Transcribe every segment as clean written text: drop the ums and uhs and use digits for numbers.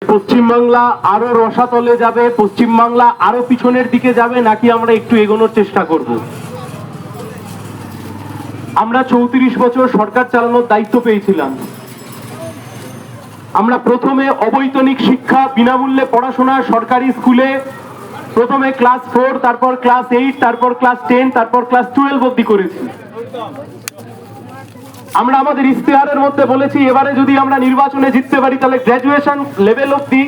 পশ্চিমবাংলা আরো রসাতলে যাবে, পশ্চিমবাংলা আরো পিছনের দিকে যাবে, নাকি আমরা একটু এগোনোর চেষ্টা করব? আমরা 34 বছর সরকার চালানোর দায়িত্ব পেয়েছিলাম। আমরা প্রথমে অবৈতনিক শিক্ষা, বিনামূল্যে পড়াশোনা সরকারি স্কুলে, প্রথমে ক্লাস 4, তারপর ক্লাস 8, তারপর ক্লাস 10, তারপর ক্লাস 12 অবধি করেছি। আমরা আমাদের ইশতেহারের মধ্যে বলেছি এবারে যদি আমরা নির্বাচনে জিততে পারি তাহলে গ্র্যাজুয়েশন লেভেল অবধি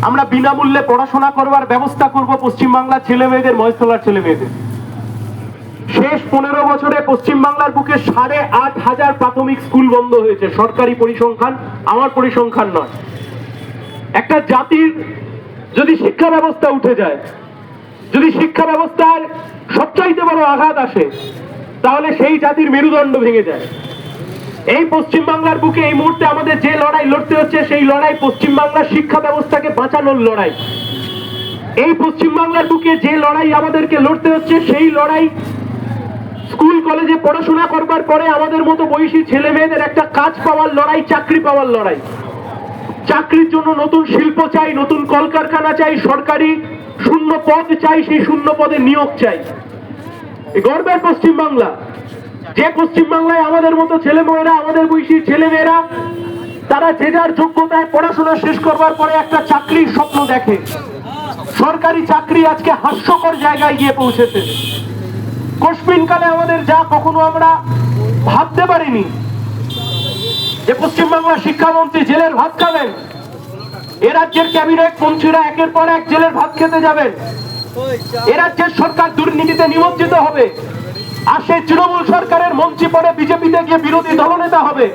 আমরা বিনামূল্যে পড়াশোনা করবার ব্যবস্থা করব পশ্চিমবাংলার ছেলে মেয়েদের, মহেশতলার ছেলে মেয়েদের। শেষ 15 বছরে পশ্চিমবাংলার বুকে 8,500 প্রাথমিক স্কুল বন্ধ হয়েছে। সরকারি পরিসংখ্যান, আমার পরিসংখ্যান নয়। একটা জাতির যদি শিক্ষা ব্যবস্থা উঠে যায়, যদি শিক্ষা ব্যবস্থার সবচাইতে বড় আঘাত আসে, তাহলে সেই জাতির মেরুদণ্ড ভেঙে যায়। এই পশ্চিমবাংলার বুকে এই মুহূর্তে আমাদের যে লড়াই লড়তে হচ্ছে, সেই লড়াই পশ্চিমবাংলার শিক্ষা ব্যবস্থাকে বাঁচানোর লড়াই। এই পশ্চিমবাংলার বুকে যে লড়াই আমাদেরকে লড়তে হচ্ছে, সেই লড়াই স্কুল কলেজে পড়াশোনা করবার পরে আমাদের মতো বয়সী ছেলে মেয়েদের একটা কাজ পাওয়ার লড়াই, চাকরি পাওয়ার লড়াই। চাকরির জন্য নতুন শিল্প চাই, নতুন কলকারখানা চাই, সরকারি শূন্য পদ চাই, সেই শূন্য পদে নিয়োগ চাই। গর্বের পশ্চিমবাংলা, যে পশ্চিমবাংলায় আমাদের মতো ছেলেমেয়েরা, আমাদের বয়সী ছেলেমেয়েরা, তারা যে যার যোগ্যতায় পড়াশোনা শেষ করবার পরে একটা চাকরির স্বপ্ন দেখে। সরকারি চাকরি আজকে হাস্যকর জায়গায় গিয়ে পৌঁছেছে। কোশপিনকালে আমাদের যা কখনো আমরা ভাবতে পারিনি যে পশ্চিমবাংলার শিক্ষামন্ত্রী জেলের ভাত খাবেন, এ রাজ্যের ক্যাবিনেট মন্ত্রীরা একের পর এক জেলের ভাত খেতে যাবেন, এ রাজ্যের সরকার দুর্নীতিতে নিমজ্জিত হবে, আর সেই তৃণমূল সরকারের মন্ত্রী পরে বিজেপিতে গিয়ে বিরোধী দলনেতা হবে।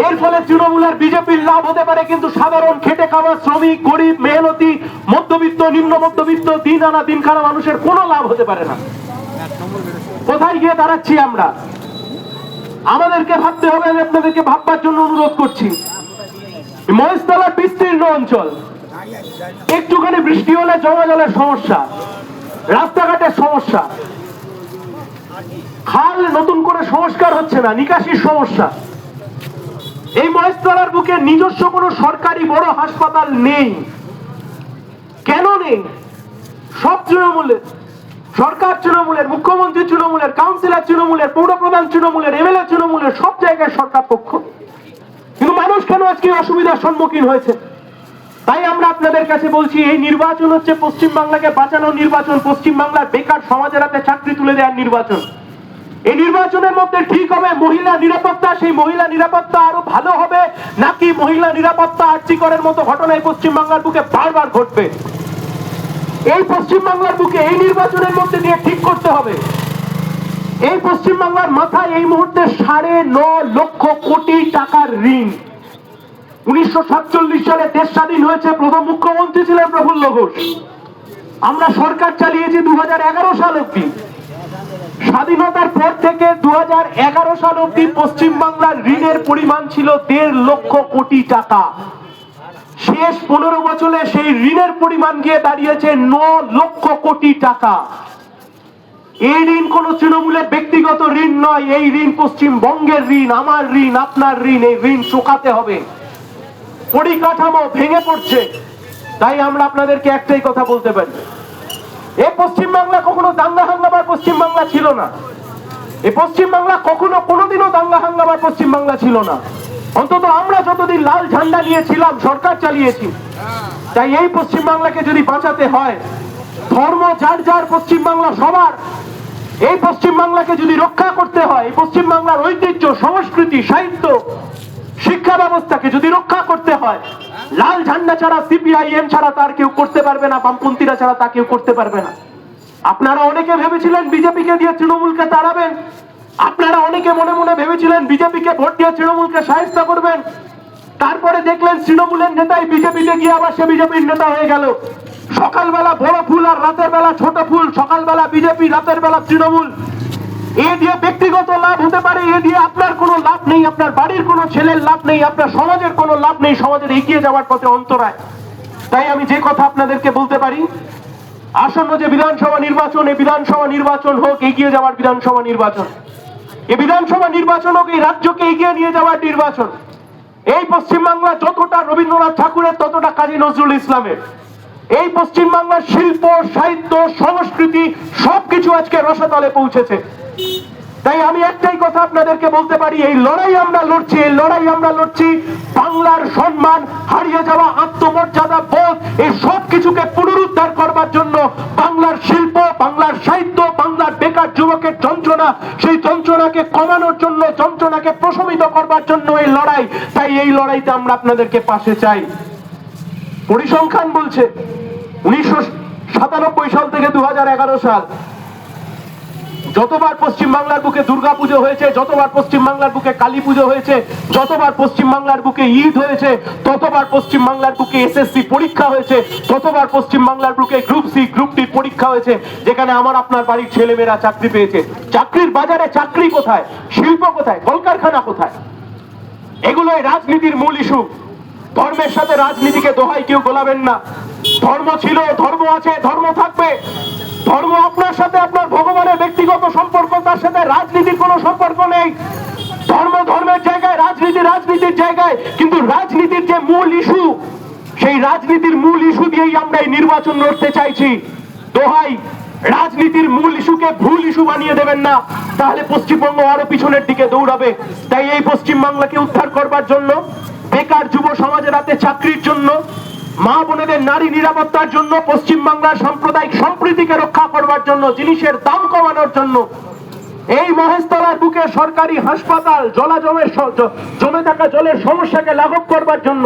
এর ফলে তৃণমূল আর বিজেপির লাভ হতে পারে, কিন্তু সাধারণ খেটে খাওয়া শ্রমিক, গরিব, মেহনতি, মধ্যবিত্ত, নিম্ন মধ্যবিত্ত, দিন আনা দিন খাওয়া মানুষের কোনো লাভ হতে পারে না। কোথায় গিয়ে দাঁড়াচ্ছি আমরা? আমাদেরকে ভাবতে হবে, আমি আপনাদেরকে ভাববার জন্য অনুরোধ করছি। মহেশতলার বিস্তীর্ণ অঞ্চল, একটুখানি বৃষ্টি হলে জমা জলের সমস্যা, রাস্তাঘাটের সমস্যা, খাল নতুন করে সংস্কার হচ্ছে না, নিকাশির সমস্যা। এই মহেশতলার বুকে নিজস্ব কোনো সরকারি বড় হাসপাতাল নেই। কেন নেই? সব তৃণমূলের, সরকার তৃণমূলের, মুখ্যমন্ত্রী তৃণমূলের, কাউন্সিলর তৃণমূলের, পৌরপ্রধান তৃণমূলের, এমএলএ তৃণমূলের, সব জায়গায় সরকার পক্ষ। কিন্তু মানুষ কেন আজকে অসুবিধার সম্মুখীন হয়েছে? তাই আমরা আপনাদের কাছে বলছি, এই নির্বাচন হচ্ছে পশ্চিমবাংলাকে বাঁচানোর নির্বাচন, পশ্চিমবাংলার বেকার সমাজের হাতে চাকরি তুলে দেওয়ার নির্বাচন। এই নির্বাচনের মধ্যে ঠিক হবে মহিলা নিরাপত্তা, সেই মহিলা নিরাপত্তা আরো ভালো হবে, নাকি মহিলা নিরাপত্তা আর্যিকরের মতো ঘটনায় পশ্চিমবাংলার বুকে বারবার ঘটবে। এই পশ্চিমবাংলার বুকে এই নির্বাচনের মধ্যে দিয়ে ঠিক করতে হবে। এই পশ্চিমবাংলার মাথায় এই মুহূর্তে 9.5 লক্ষ কোটি টাকার ঋণ। 1947 সালে দেশ স্বাধীন হয়েছে, প্রথম মুখ্যমন্ত্রী ছিলেন প্রফুল্ল ঘোষ। আমরা সরকার চালিয়েছি 2011 সাল অব্দি। স্বাধীনতার পর থেকে 2011 সাল অব্দি পশ্চিমবাংলার ঋণের পরিমাণ ছিল 1.5 লক্ষ কোটি টাকা। শেষ 15 বছরে সেই ঋণের পরিমাণ গিয়ে দাঁড়িয়েছে 9 লক্ষ কোটি টাকা। এই ঋণ কোন তৃণমূলের ব্যক্তিগত ঋণ নয়, এই ঋণ পশ্চিমবঙ্গের ঋণ, আমার ঋণ, আপনার ঋণ। এই ঋণ চুকাতে হবে। পরিকাঠামো ভেঙে পড়ছে। তাই আমরা আপনাদেরকে একটাই কথা বলতে পারি, এই পশ্চিমবাংলা কখনো দাঙ্গা হাঙ্গামার পশ্চিমবাংলা ছিল না। এই পশ্চিমবাংলা কখনো কোনোদিনও দাঙ্গা হাঙ্গামার পশ্চিমবাংলা ছিল না। অন্তত আমরা যতদিন লাল ঝান্ডা নিয়েছিলাম, সরকার চালিয়েছি। তাই এই পশ্চিমবাংলাকে যদি বাঁচাতে হয়, ধর্ম যার যার, পশ্চিমবাংলা সবার। এই পশ্চিমবাংলাকে যদি রক্ষা করতে হয়, এই পশ্চিমবাংলার ঐতিহ্য, সংস্কৃতি, সাহিত্য, শিক্ষা ব্যবস্থাকে যদি রক্ষা করতে হয়, লাল ঝান্ডা ছাড়া, সিপিআইএম ছাড়া তার কেউ করতে পারবে না, বামপন্থীরা ছাড়া তা কেউ করতে পারবে না। আপনারা অনেকে ভেবেছিলেন বিজেপিকে দিয়ে তৃণমূলকে তাড়াবেন, আপনারা অনেকে মনে মনে ভেবেছিলেন বিজেপিকে ভোট দিয়ে তৃণমূলকে সাহায্য করবেন। তারপরে দেখলেন তৃণমূলের নেতাই বিজেপিতে গিয়ে আবার সে বিজেপির নেতা হয়ে গেল। সকালবেলা বড় ফুল আর রাতের বেলা ছোট ফুল, সকালবেলা বিজেপি, রাতের বেলা তৃণমূল। এ দিয়ে ব্যক্তিগত লাভ হতে পারে, এ দিয়ে আপনার কোনো লাভ নেই, আপনার বাড়ির কোনো ছেলের লাভ নেই, আপনার সমাজের কোনো লাভ নেই, সমাজের এগিয়ে যাওয়ার পথে অন্তরায়। তাই আমি যে কথা আপনাদেরকে বলতে পারি, আসন্ন যে বিধানসভা নির্বাচন, এই বিধানসভা নির্বাচন হোক এগিয়ে যাওয়ার বিধানসভা নির্বাচন। এই বিধানসভা নির্বাচন হোক এই রাজ্যকে এগিয়ে নিয়ে যাওয়ার নির্বাচন। এই পশ্চিমবাংলা যতটা রবীন্দ্রনাথ ঠাকুরের ততটা কাজী নজরুল ইসলামের। এই পশ্চিমবাংলার শিল্প, সাহিত্য, সংস্কৃতি সবকিছু আজকে রসাতলে পৌঁছেছে। তাই আমি একটাই কথা আপনাদেরকে বলতে পারি, এই লড়াই আমরা লড়ছি, এই লড়াই আমরা লড়ছি বাংলার সম্মান, হারিয়ে যাওয়া আত্মমর্যাদা বোধ, এই সব কিছুকে পুনরুদ্ধার করবার জন্য, বাংলার শিল্প, বাংলার সাহিত্য, বাংলার বেকার যুবকের যন্ত্রণা, সেই যন্ত্রণাকে কমানোর জন্য, যন্ত্রণাকে প্রশমিত করবার জন্য এই লড়াই। তাই এই লড়াইতে আমরা আপনাদেরকে পাশে চাই। পরিসংখ্যান বলছে 1997 সাল থেকে 2011 সাল যতবার পশ্চিমবাংলার বুকে দুর্গাপুজো হয়েছে, যতবার পশ্চিমবাংলার বুকে কালী পুজো হয়েছে, যতবার পশ্চিমবাংলার বুকে ঈদ হয়েছে, ততবার পশ্চিমবাংলার বুকে এসএসসি পরীক্ষা হয়েছে, ততবার পশ্চিমবাংলার বুকে গ্রুপ সি, গ্রুপ ডি পরীক্ষা হয়েছে, যেখানে আমার আপনার বাড়ির ছেলেমেয়েরা চাকরি পেয়েছে। চাকরির বাজারে চাকরি কোথায়? শিল্প কোথায়? কলকারখানা কোথায়? এগুলোই রাজনীতির মূল ইস্যু। ধর্মের সাথে রাজনীতিকে দোহাই কেউ গোলাবেন না। ধর্ম ছিল, ধর্ম আছে, ধর্ম থাকবে। ধর্ম আপনার সাথে, আপনার ভগবানের ব্যক্তিগত সম্পর্ক, তার সাথে রাজনীতির কোনো সম্পর্ক নেই। ধর্ম ধর্মের জায়গায়, রাজনীতি রাজনীতির জায়গায়, কিন্তু রাজনীতির যে মূল ইস্যু, সেই রাজনীতির মূল ইস্যু দিয়েই আমরা এই নির্বাচন লড়তে চাইছি। দোহাই, রাজনীতির মূল ইস্যুকে ভুল ইস্যু বানিয়ে দেবেন না, তাহলে পশ্চিমবঙ্গ আরো পিছনের দিকে দৌড়াবে। তাই এই পশ্চিমবাংলাকে উদ্ধার করবার জন্য, বেকার যুব সমাজের হাতে চাকরির জন্য, মা বোনেদের নারী নিরাপত্তার জন্য, পশ্চিমবাংলার সাম্প্রদায়িক সম্প্রীতিকে রক্ষা করবার জন্য, জিনিসের দাম কমানোর জন্য, এই মহেশতলার বুকে সরকারি হাসপাতাল, জমে থাকা জলের সমস্যাকে লাঘব করবার জন্য,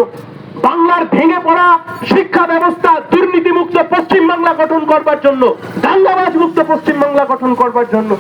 বাংলার ভেঙে পড়া শিক্ষা ব্যবস্থা, দুর্নীতিমুক্ত পশ্চিমবাংলা গঠন করবার জন্য, দাঙ্গাবাজ মুক্ত পশ্চিমবাংলা গঠন করবার জন্য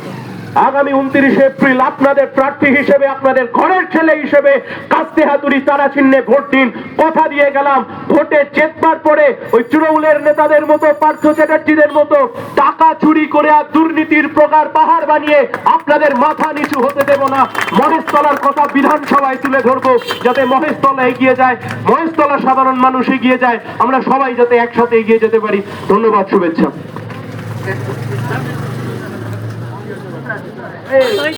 আগামী 29 এপ্রিল আপনাদের প্রার্থী হিসেবে, আপনাদের ঘরের ছেলে হিসেবে কাস্তে হাতুড়ি তারা চিহ্নে ভোট দিন। কথা দিয়ে গেলাম, ভোটে জেতবার পরে ওই তৃণমূলের নেতাদের মতো, পার্থ চ্যাটার্জিদের মতো টাকা চুরি করে আর দুর্নীতির প্রকার পাহাড় বানিয়ে আপনাদের মাথা নিচু হতে দেব না। মহেশতলার কথা বিধানসভায় তুলে ধরবো, যাতে মহেশতলা এগিয়ে যায়, মহেশতলা সাধারণ মানুষ এগিয়ে যায়, আমরা সবাই যাতে একসাথে এগিয়ে যেতে পারি। ধন্যবাদ, শুভেচ্ছা।